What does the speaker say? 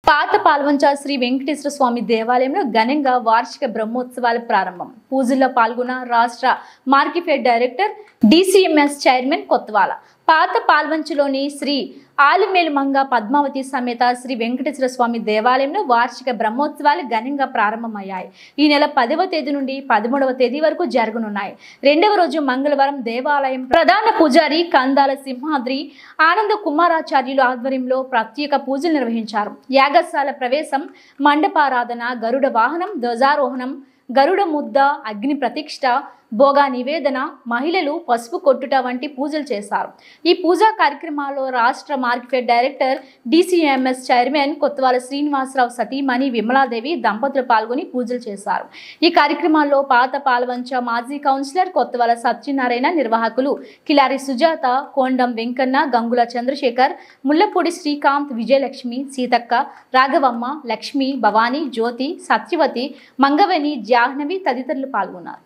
పాత పాల్వంచ శ్రీ వెంకటేశ్వర స్వామి దేవాలయంలో ఘనంగా వార్షిక బ్రహ్మోత్సవాల ప్రారంభం. పూజల్లో పాల్గొన్న రాష్ట్ర Markfed director, DCMS chairman Kothavala. పాత పాల్వంచలోని శ్రీ ఆలిమేలుమంగ పద్మావతి సమేత శ్రీ వెంకటేశ్వర స్వామి దేవాలయంలో వార్షిక బ్రహ్మోత్సవాలు ఘనంగా ప్రారంభమయ్యాయి. ఈ నెల 10వ తేదీ నుండి 13వ తేదీ వరకు జరగనున్నాయి. రెండవ రోజు మంగళవారం దేవాలయం ప్రధాన పూజారి కందాల సింహాద్రి ఆనంద కుమారాచార్యులు ఆధ్వర్యంలో ప్రత్యేక పూజలు నిర్వహించారు. యాగశాల ప్రవేశం, మండపారాధన, గరుడ వాహనం, ధ్వజారోహణం, గరుడ ముద్ద, అగ్ని ప్రతిష్ఠ, భోగా నివేదన, మహిళలు పసుపు కొట్టుట వంటి పూజలు చేశారు. ఈ పూజా కార్యక్రమాల్లో రాష్ట్ర Markfed director, DCMS chairman Kothavala Srinivasarao సతీమణి విమలాదేవి దంపతులు పాల్గొని పూజలు చేశారు. ఈ కార్యక్రమాల్లో పాత పాల్వంచ మాజీ కౌన్సిలర్ కొత్తవాల సత్యనారాయణ, నిర్వాహకులు కిలారి సుజాత, కోండం వెంకన్న, గంగుల చంద్రశేఖర్, ముల్లపూడి శ్రీకాంత్, విజయలక్ష్మి, సీతక్క, రాఘవమ్మ, లక్ష్మి, భవానీ, జ్యోతి, సత్యవతి, మంగవని, జాహ్నవి తదితరులు పాల్గొన్నారు.